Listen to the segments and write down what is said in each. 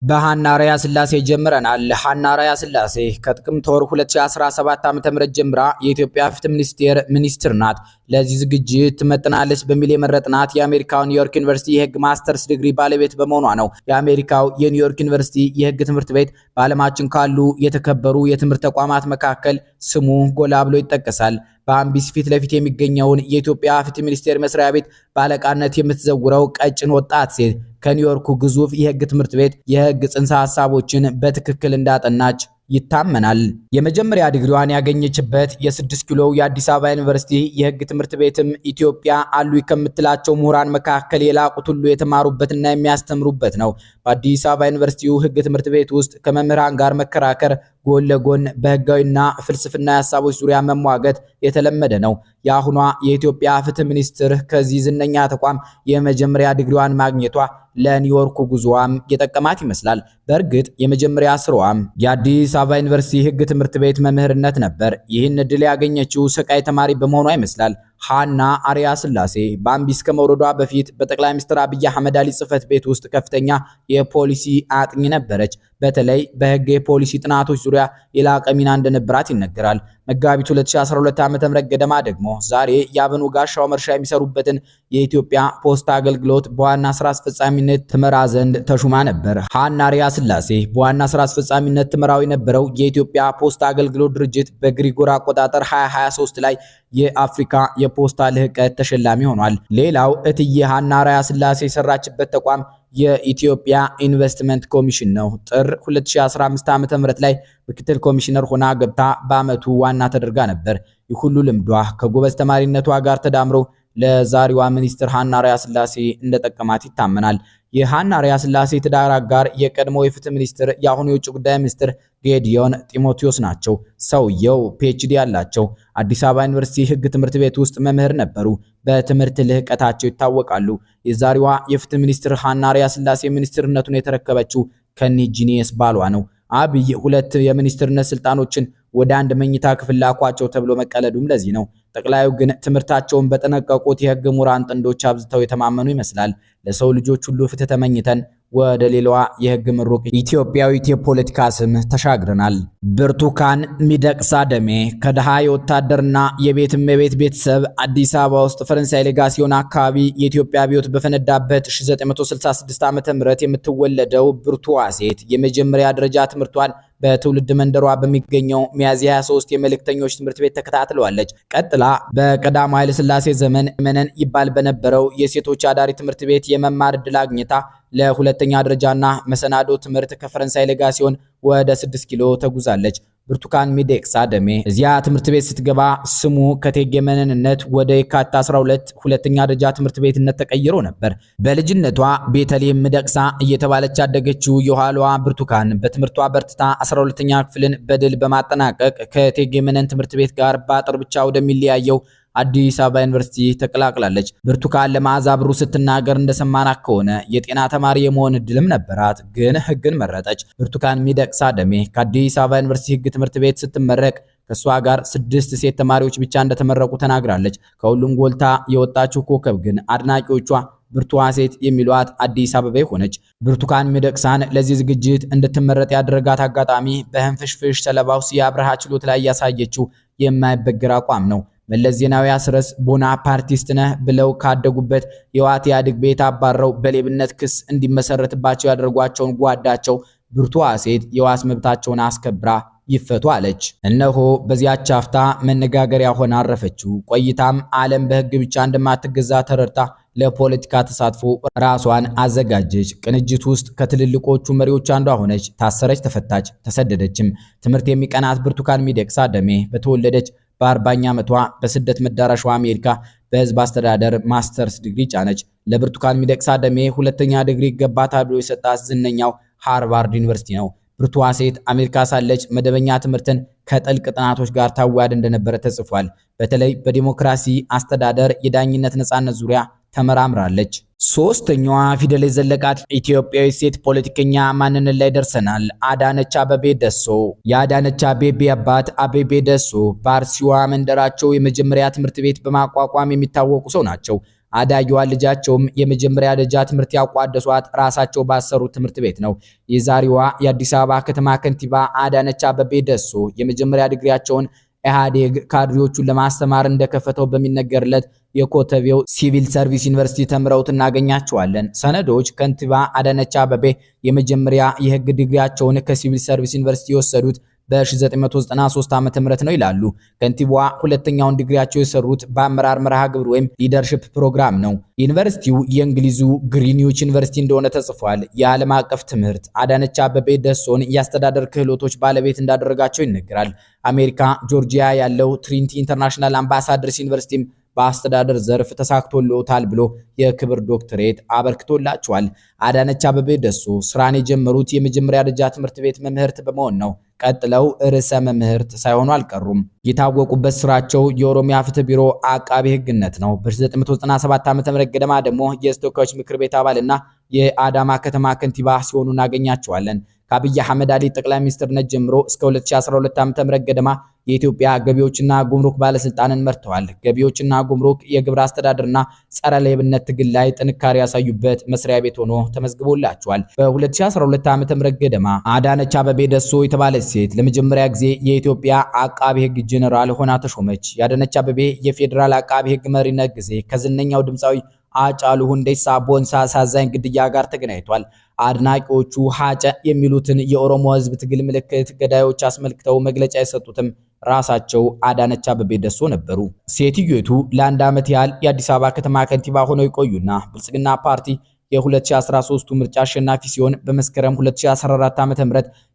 በሃና አርአያ ስላሴ ጀምረናል። ሃና አርአያ ስላሴ ከጥቅምት ወር 2017 ዓ.ም ጀምራ የኢትዮጵያ ፍትህ ሚኒስቴር ሚኒስትር ናት። ለዚህ ዝግጅት ትመጥናለች በሚል የመረጥናት የአሜሪካው ኒውዮርክ ዩኒቨርሲቲ የህግ ማስተርስ ዲግሪ ባለቤት በመሆኗ ነው። የአሜሪካው የኒውዮርክ ዩኒቨርሲቲ የህግ ትምህርት ቤት በዓለማችን ካሉ የተከበሩ የትምህርት ተቋማት መካከል ስሙ ጎላ ብሎ ይጠቀሳል። በአምቢስ ፊት ለፊት የሚገኘውን የኢትዮጵያ ፍትህ ሚኒስቴር መስሪያ ቤት ባለቃነት የምትዘውረው ቀጭን ወጣት ሴት ከኒውዮርኩ ግዙፍ የህግ ትምህርት ቤት የህግ ጽንሰ ሐሳቦችን በትክክል እንዳጠናች ይታመናል። የመጀመሪያ ዲግሪዋን ያገኘችበት የ6 ኪሎ የአዲስ አበባ ዩኒቨርሲቲ የህግ ትምህርት ቤትም ኢትዮጵያ አሉ ከምትላቸው ምሁራን መካከል የላቁት ሁሉ የተማሩበትና የሚያስተምሩበት ነው። በአዲስ አበባ ዩኒቨርሲቲው ህግ ትምህርት ቤት ውስጥ ከመምህራን ጋር መከራከር ጎን ለጎን በህጋዊና ፍልስፍና ሐሳቦች ዙሪያ መሟገት የተለመደ ነው። የአሁኗ የኢትዮጵያ ፍትህ ሚኒስትር ከዚህ ዝነኛ ተቋም የመጀመሪያ ዲግሪዋን ማግኘቷ ለኒውዮርኩ ጉዞዋም የጠቀማት ይመስላል። በእርግጥ የመጀመሪያ ስራዋም የአዲስ አበባ ዩኒቨርሲቲ ህግ ትምህርት ቤት መምህርነት ነበር። ይህን እድል ያገኘችው ሰቃይ ተማሪ በመሆኗ ይመስላል። ሃና አርአያ ስላሴ በአምቢስ ከመውረዷ በፊት በጠቅላይ ሚኒስትር አብይ አህመድ አሊ ጽህፈት ቤት ውስጥ ከፍተኛ የፖሊሲ አጥኚ ነበረች። በተለይ በህግ የፖሊሲ ጥናቶች ዙሪያ የላቀ ሚና እንደነበራት ይነገራል። መጋቢት 2012 ዓ.ም ገደማ ደግሞ ዛሬ የአብኑ ጋሻው መርሻ የሚሰሩበትን የኢትዮጵያ ፖስታ አገልግሎት በዋና ስራ አስፈጻሚነት ትመራ ዘንድ ተሹማ ነበር። ሃና አርአያ ስላሴ በዋና ስራ አስፈጻሚነት ትመራው የነበረው የኢትዮጵያ ፖስታ አገልግሎት ድርጅት በግሪጎር አቆጣጠር 2023 ላይ የአፍሪካ የፖስታ ልህቀት ተሸላሚ ሆኗል። ሌላው እትዬ ሃና አርአያ ስላሴ የሰራችበት ተቋም የኢትዮጵያ ኢንቨስትመንት ኮሚሽን ነው። ጥር 2015 ዓ.ም ላይ ምክትል ኮሚሽነር ሆና ገብታ በአመቱ ዋና ተደርጋ ነበር። ይህ ሁሉ ልምዷ ከጎበዝ ተማሪነቷ ጋር ተዳምሮ ለዛሬዋ ሚኒስትር ሃና አርአያ ስላሴ እንደጠቀማት ይታመናል። የሃና አርአያ ስላሴ ትዳር አጋር የቀድሞ የፍትህ ሚኒስትር የአሁኑ የውጭ ጉዳይ ሚኒስትር ጌዲዮን ጢሞቴዎስ ናቸው። ሰውየው ፒኤችዲ ያላቸው አዲስ አበባ ዩኒቨርሲቲ ህግ ትምህርት ቤት ውስጥ መምህር ነበሩ። በትምህርት ልህቀታቸው ይታወቃሉ። የዛሬዋ የፍትህ ሚኒስትር ሃና አርአያ ስላሴ ሚኒስትርነቱን የተረከበችው ከኒ ጂኒየስ ባሏ ነው። አብይ ሁለት የሚኒስትርነት ስልጣኖችን ወደ አንድ መኝታ ክፍል ላኳቸው ተብሎ መቀለዱም ለዚህ ነው። ጠቅላዩ ግን ትምህርታቸውን በጠነቀቁት የህግ ምሁራን ጥንዶች አብዝተው የተማመኑ ይመስላል። ለሰው ልጆች ሁሉ ፍትህ ተመኝተን ወደ ሌላዋ የህግ ምሩቅ ኢትዮጵያዊት የፖለቲካ ስም ተሻግረናል። ብርቱካን ሚደቅሳ ደሜ ከደሃ የወታደርና የቤት እመቤት ቤተሰብ አዲስ አበባ ውስጥ ፈረንሳይ ሌጋሲዮን አካባቢ የኢትዮጵያ አብዮት በፈነዳበት 1966 ዓ.ም የምትወለደው ብርቱዋ ሴት የመጀመሪያ ደረጃ ትምህርቷን በትውልድ መንደሯ በሚገኘው ሚያዝያ 23 የመልእክተኞች ትምህርት ቤት ተከታትለዋለች። ቀጥላ በቀዳማዊ ኃይለ ሥላሴ ዘመን መነን ይባል በነበረው የሴቶች አዳሪ ትምህርት ቤት የመማር ዕድል አግኝታ ለሁለተኛ ደረጃና መሰናዶ ትምህርት ከፈረንሳይ ሌጋሲዮን ወደ 6 ኪሎ ተጉዛለች። ብርቱካን ሚደቅሳ ደሜ እዚያ ትምህርት ቤት ስትገባ ስሙ ከእቴጌ መነንነት ወደ የካቲት 12 ሁለተኛ ደረጃ ትምህርት ቤትነት ተቀይሮ ነበር። በልጅነቷ ቤተልሔም ሚደቅሳ እየተባለች ያደገችው የኋላዋ ብርቱካን በትምህርቷ በርትታ 12ኛ ክፍልን በድል በማጠናቀቅ ከእቴጌ መነን ትምህርት ቤት ጋር በአጥር ብቻ ወደሚለያየው አዲስ አበባ ዩኒቨርሲቲ ተቀላቅላለች። ብርቱካን ለመዓዛ ብሩ ስትናገር እንደሰማናት ከሆነ የጤና ተማሪ የመሆን እድልም ነበራት፣ ግን ህግን መረጠች። ብርቱካን ሚደቅሳ ደሜ ከአዲስ አበባ ዩኒቨርሲቲ ህግ ትምህርት ቤት ስትመረቅ ከሷ ጋር 6 ሴት ተማሪዎች ብቻ እንደተመረቁ ተናግራለች። ከሁሉም ጎልታ የወጣችው ኮከብ ግን አድናቂዎቿ ብርቱዋ ሴት የሚሏት አዲስ አበባ ሆነች። ብርቱካን ሚደቅሳን ለዚህ ዝግጅት እንድትመረጥ ያደረጋት አጋጣሚ በህንፍሽፍሽ ሰለባው የአብርሃ ችሎት ላይ ያሳየችው የማይበገር አቋም ነው። መለስ ዜናዊ አስረስ ቦናፓርቲስት ነህ ብለው ካደጉበት የዋት ኢህአዴግ ቤት አባረው በሌብነት ክስ እንዲመሰረትባቸው ያደርጓቸውን ጓዳቸው ብርቱዋ ሴት የዋስ መብታቸውን አስከብራ ይፈቱ አለች። እነሆ በዚያች አፍታ መነጋገሪያ ሆና አረፈችው። ቆይታም ዓለም በህግ ብቻ እንደማትገዛ ተረድታ ለፖለቲካ ተሳትፎ ራሷን አዘጋጀች። ቅንጅት ውስጥ ከትልልቆቹ መሪዎች አንዷ ሆነች። ታሰረች፣ ተፈታች፣ ተሰደደችም። ትምህርት የሚቀናት ብርቱካን ሚደቅሳ ደሜ በተወለደች በ40ኛ ዓመቷ በስደት መዳረሻዋ አሜሪካ በህዝብ አስተዳደር ማስተርስ ዲግሪ ጫነች። ለብርቱካን ሚደቅሳ ደሜ ሁለተኛ ዲግሪ ይገባታል ብሎ የሰጣት ዝነኛው ሃርቫርድ ዩኒቨርሲቲ ነው። ብርቱዋ ሴት አሜሪካ ሳለች መደበኛ ትምህርትን ከጥልቅ ጥናቶች ጋር ታዋድ እንደነበረ ተጽፏል። በተለይ በዲሞክራሲ አስተዳደር፣ የዳኝነት ነፃነት ዙሪያ ተመራምራለች። ሶስተኛዋ ፊደል የዘለቃት ኢትዮጵያዊ ሴት ፖለቲከኛ ማንነት ላይ ደርሰናል። አዳነች አቤቤ ደሶ። የአዳነች አቤቤ አባት አቤቤ ደሶ በአርሲዋ መንደራቸው የመጀመሪያ ትምህርት ቤት በማቋቋም የሚታወቁ ሰው ናቸው። አዳጊዋ ልጃቸውም የመጀመሪያ ደረጃ ትምህርት ያቋደሷት ራሳቸው ባሰሩት ትምህርት ቤት ነው። የዛሬዋ የአዲስ አበባ ከተማ ከንቲባ አዳነች አቤቤ ደሶ የመጀመሪያ ዲግሪያቸውን ኢህአዴግ ካድሬዎቹን ለማስተማር እንደከፈተው በሚነገርለት የኮተቤው ሲቪል ሰርቪስ ዩኒቨርሲቲ ተምረውት እናገኛቸዋለን። ሰነዶች ከንቲባ አዳነች አቤቤ የመጀመሪያ የህግ ዲግሪያቸውን ከሲቪል ሰርቪስ ዩኒቨርሲቲ የወሰዱት በ1993 ዓ.ም ነው ይላሉ። ከንቲባዋ ሁለተኛውን ዲግሪያቸው የሰሩት በአመራር መርሃ ግብር ወይም ሊደርሺፕ ፕሮግራም ነው። ዩኒቨርሲቲው የእንግሊዙ ግሪንዊች ዩኒቨርሲቲ እንደሆነ ተጽፏል። የዓለም አቀፍ ትምህርት አዳነች አቤቤ ደሶን የአስተዳደር ክህሎቶች ባለቤት እንዳደረጋቸው ይነገራል። አሜሪካ ጆርጂያ ያለው ትሪኒቲ ኢንተርናሽናል አምባሳደርስ ዩኒቨርሲቲም በአስተዳደር ዘርፍ ተሳክቶልዎታል ብሎ የክብር ዶክትሬት አበርክቶላቸዋል። አዳነች አቤቤ ደሶ ስራን የጀመሩት የመጀመሪያ ደረጃ ትምህርት ቤት መምህርት በመሆን ነው። ቀጥለው ርዕሰ መምህርት ሳይሆኑ አልቀሩም። የታወቁበት ስራቸው የኦሮሚያ ፍትህ ቢሮ አቃቤ ህግነት ነው። በ1997 ዓ.ም ገደማ ደግሞ የተወካዮች ምክር ቤት አባልና የአዳማ ከተማ ከንቲባ ሲሆኑ እናገኛቸዋለን። ከአብይ አህመድ አሊ ጠቅላይ ሚኒስትርነት ጀምሮ እስከ 2012 ዓ.ም ገደማ የኢትዮጵያ ገቢዎችና ጉምሩክ ባለስልጣንን መርተዋል። ገቢዎችና ጉምሩክ የግብር አስተዳደርና ጸረ ሌብነት ትግል ላይ ጥንካሬ ያሳዩበት መስሪያ ቤት ሆኖ ተመዝግቦላቸዋል። በ2012 ዓ.ም ገደማ አዳነች አቤቤ ደሶ የተባለች ሴት ለመጀመሪያ ጊዜ የኢትዮጵያ አቃቤ ህግ ጄኔራል ሆና ተሾመች። የአዳነች አቤቤ የፌዴራል አቃቤ ህግ መሪነት ጊዜ ከዝነኛው ድምፃዊ አጫሉ ሁንዴሳ ቦንሳ አሳዛኝ ግድያ ጋር ተገናኝቷል። አድናቂዎቹ ሀጨ የሚሉትን የኦሮሞ ህዝብ ትግል ምልክት ገዳዮች አስመልክተው መግለጫ የሰጡትም ራሳቸው አዳነች አቤቤ ደሶ ነበሩ። ሴትዮቱ ለአንድ ዓመት ያህል የአዲስ አበባ ከተማ ከንቲባ ሆነው ይቆዩና ብልጽግና ፓርቲ የ2013 ምርጫ አሸናፊ ሲሆን በመስከረም 2014 ዓ.ም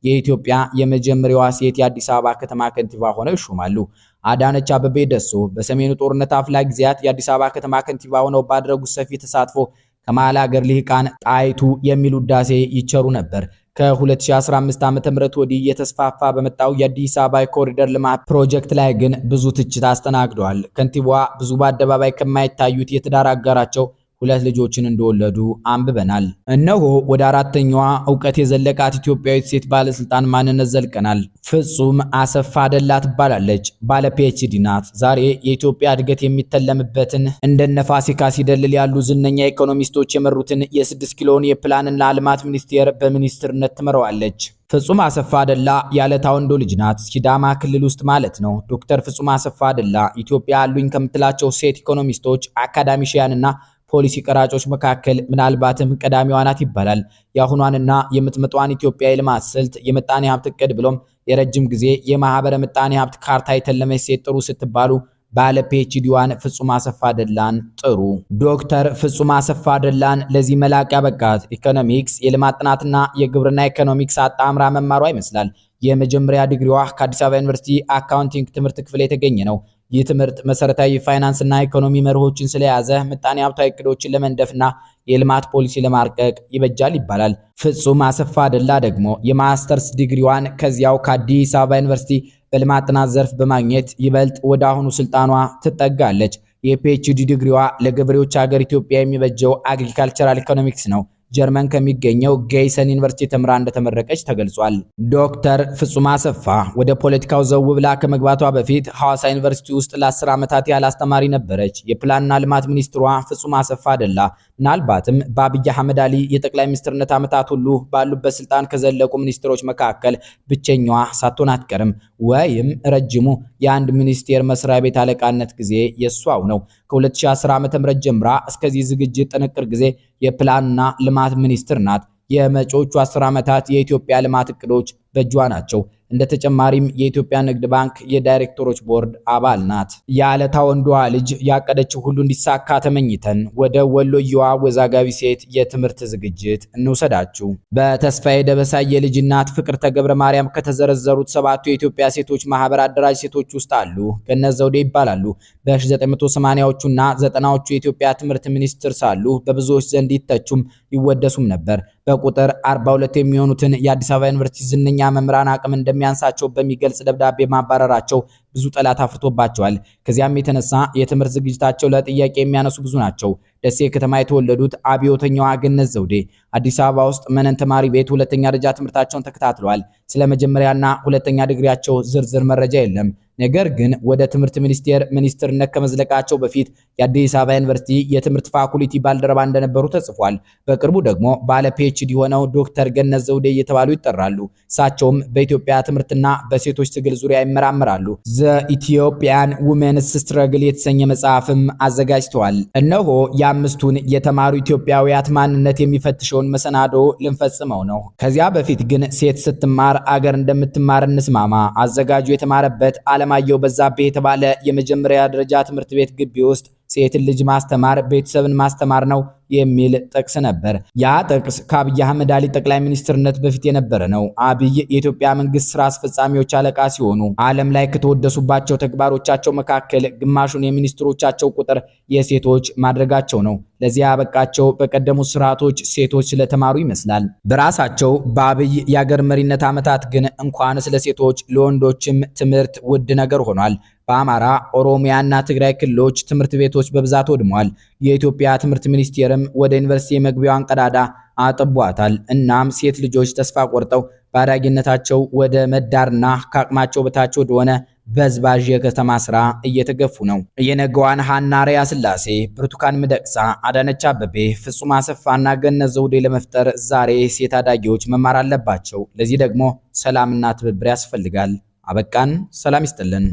የኢትዮጵያ የመጀመሪያዋ ሴት የአዲስ አበባ ከተማ ከንቲባ ሆነው ይሾማሉ። አዳነች አቤቤ ደሶ በሰሜኑ ጦርነት አፍላ ጊዜያት የአዲስ አበባ ከተማ ከንቲባ ሆነው ባደረጉት ሰፊ ተሳትፎ ከመሃል ሀገር ልሂቃን ጣይቱ የሚል ውዳሴ ይቸሩ ነበር። ከ2015 ዓ.ም ወዲህ እየተስፋፋ በመጣው የአዲስ አበባ ኮሪደር ልማት ፕሮጀክት ላይ ግን ብዙ ትችት አስተናግደዋል። ከንቲባዋ ብዙ በአደባባይ ከማይታዩት የትዳር አጋራቸው 2 ልጆችን እንደወለዱ አንብበናል። እነሆ ወደ አራተኛዋ ዕውቀት የዘለቃት ኢትዮጵያዊት ሴት ባለስልጣን ማንነት ዘልቀናል። ፍጹም አሰፋ አደላ ትባላለች። ባለ ፒኤችዲ ናት። ዛሬ የኢትዮጵያ እድገት የሚተለምበትን እንደነ ፋሲካ ሲደልል ያሉ ዝነኛ ኢኮኖሚስቶች የመሩትን የ6 ኪሎን የፕላንና ልማት ሚኒስቴር በሚኒስትርነት ትመራዋለች። ፍጹም አሰፋ አደላ የአለታ ወንዶ ልጅ ናት። ሲዳማ ክልል ውስጥ ማለት ነው። ዶክተር ፍጹም አሰፋ አደላ ኢትዮጵያ አሉኝ ከምትላቸው ሴት ኢኮኖሚስቶች፣ አካዳሚሽያንና ፖሊሲ ቀራጮች መካከል ምናልባትም ቀዳሚዋ ናት ይባላል። የአሁኗንና የምትመጣዋን ኢትዮጵያ የልማት ስልት፣ የምጣኔ ሀብት እቅድ ብሎም የረጅም ጊዜ የማህበረ ምጣኔ ሀብት ካርታ የተለመች ሴት ጥሩ ስትባሉ ባለ ፒኤችዲዋን ፍጹም አሰፋ አደላን ጥሩ። ዶክተር ፍጹም አሰፋ አደላን ለዚህ መላቅ ያበቃት ኢኮኖሚክስ፣ የልማት ጥናትና የግብርና ኢኮኖሚክስ አጣምራ መማሯ ይመስላል። የመጀመሪያ ዲግሪዋ ከአዲስ አበባ ዩኒቨርሲቲ አካውንቲንግ ትምህርት ክፍል የተገኘ ነው። ይህ ትምህርት መሰረታዊ ፋይናንስና ኢኮኖሚ መርሆችን ስለያዘ ምጣኔ ሀብታዊ እቅዶችን ለመንደፍና የልማት ፖሊሲ ለማርቀቅ ይበጃል ይባላል። ፍጹም አሰፋ አደላ ደግሞ የማስተርስ ዲግሪዋን ከዚያው ከአዲስ አበባ ዩኒቨርሲቲ በልማት ጥናት ዘርፍ በማግኘት ይበልጥ ወደ አሁኑ ስልጣኗ ትጠጋለች። የፒኤችዲ ዲግሪዋ ለገበሬዎች ሀገር ኢትዮጵያ የሚበጀው አግሪካልቸራል ኢኮኖሚክስ ነው። ጀርመን ከሚገኘው ጌይሰን ዩኒቨርሲቲ ተምራ እንደተመረቀች ተገልጿል። ዶክተር ፍጹም አሰፋ ወደ ፖለቲካው ዘው ብላ ከመግባቷ በፊት ሐዋሳ ዩኒቨርሲቲ ውስጥ ለ10 ዓመታት ያህል አስተማሪ ነበረች። የፕላንና ልማት ሚኒስትሯ ፍጹም አሰፋ አደላ ምናልባትም በአብይ አህመድ አሊ የጠቅላይ ሚኒስትርነት ዓመታት ሁሉ ባሉበት ስልጣን ከዘለቁ ሚኒስትሮች መካከል ብቸኛዋ ሳትሆን አትቀርም። ወይም ረጅሙ የአንድ ሚኒስቴር መስሪያ ቤት አለቃነት ጊዜ የሷው ነው። ከ2010 ዓ.ም ጀምራ እስከዚህ ዝግጅት ጥንቅር ጊዜ የፕላንና ልማት ሚኒስትር ናት። የመጪዎቹ 10 ዓመታት የኢትዮጵያ ልማት እቅዶች በእጇ ናቸው። እንደ ተጨማሪም የኢትዮጵያ ንግድ ባንክ የዳይሬክተሮች ቦርድ አባል ናት። የአለታ ወንዷ ልጅ ያቀደችው ሁሉ እንዲሳካ ተመኝተን ወደ ወሎየዋ ወዛጋቢ ሴት የትምህርት ዝግጅት እንውሰዳችሁ። በተስፋዬ ደበሳይ የልጅ እናት ፍቅርተ ገብረ ማርያም ከተዘረዘሩት 7ቱ የኢትዮጵያ ሴቶች ማህበር አደራጅ ሴቶች ውስጥ አሉ። ገነት ዘውዴ ይባላሉ። በ1980ዎቹና 90ዎቹ የኢትዮጵያ ትምህርት ሚኒስትር ሳሉ በብዙዎች ዘንድ ይተቹም ይወደሱም ነበር። በቁጥር 42 የሚሆኑትን የአዲስ አበባ ዩኒቨርሲቲ ዝነኛ መምህራን አቅም እንደሚያንሳቸው በሚገልጽ ደብዳቤ ማባረራቸው ብዙ ጠላት አፍርቶባቸዋል። ከዚያም የተነሳ የትምህርት ዝግጅታቸው ለጥያቄ የሚያነሱ ብዙ ናቸው። ደሴ ከተማ የተወለዱት አብዮተኛዋ ገነት ዘውዴ አዲስ አበባ ውስጥ መነን ተማሪ ቤት ሁለተኛ ደረጃ ትምህርታቸውን ተከታትለዋል። ስለ መጀመሪያና ሁለተኛ ዲግሪያቸው ዝርዝር መረጃ የለም። ነገር ግን ወደ ትምህርት ሚኒስቴር ሚኒስትርነት ከመዝለቃቸው በፊት የአዲስ አበባ ዩኒቨርሲቲ የትምህርት ፋኩልቲ ባልደረባ እንደነበሩ ተጽፏል። በቅርቡ ደግሞ ባለ ፒኤችዲ ሆነው ዶክተር ገነት ዘውዴ እየተባሉ ይጠራሉ። እሳቸውም በኢትዮጵያ ትምህርትና በሴቶች ትግል ዙሪያ ይመራመራሉ። ዘ ኢትዮጵያን ውሜንስ ስትረግል የተሰኘ መጽሐፍም አዘጋጅተዋል። እነሆ የአምስቱን የተማሩ ኢትዮጵያውያት ማንነት የሚፈትሸውን መሰናዶ ልንፈጽመው ነው። ከዚያ በፊት ግን ሴት ስትማር አገር እንደምትማር እንስማማ። አዘጋጁ የተማረበት አለማየሁ በዛብህ የተባለ የመጀመሪያ ደረጃ ትምህርት ቤት ግቢ ውስጥ ሴትን ልጅ ማስተማር ቤተሰብን ማስተማር ነው የሚል ጥቅስ ነበር። ያ ጥቅስ ከአብይ አህመድ አሊ ጠቅላይ ሚኒስትርነት በፊት የነበረ ነው። አብይ የኢትዮጵያ መንግስት ስራ አስፈጻሚዎች አለቃ ሲሆኑ ዓለም ላይ ከተወደሱባቸው ተግባሮቻቸው መካከል ግማሹን የሚኒስትሮቻቸው ቁጥር የሴቶች ማድረጋቸው ነው። ለዚያ ያበቃቸው በቀደሙት ስርዓቶች ሴቶች ስለተማሩ ይመስላል። በራሳቸው በአብይ የአገር መሪነት ዓመታት ግን እንኳን ስለ ሴቶች ለወንዶችም ትምህርት ውድ ነገር ሆኗል። በአማራ ኦሮሚያና ትግራይ ክልሎች ትምህርት ቤቶች በብዛት ወድመዋል። የኢትዮጵያ ትምህርት ሚኒስቴርም ወደ ዩኒቨርሲቲ የመግቢያዋን ቀዳዳ አጥቧታል። እናም ሴት ልጆች ተስፋ ቆርጠው ባዳጊነታቸው ወደ መዳርና ከአቅማቸው በታች ወደሆነ በዝባዥ የከተማ ስራ እየተገፉ ነው። የነገዋን ሀና አርአያ ስላሴ፣ ብርቱካን ሚደቅሳ፣ አዳነች አበቤ፣ ፍጹም አሰፋና ገነት ዘውዴ ለመፍጠር ዛሬ ሴት አዳጊዎች መማር አለባቸው። ለዚህ ደግሞ ሰላምና ትብብር ያስፈልጋል። አበቃን። ሰላም ይስጥልን።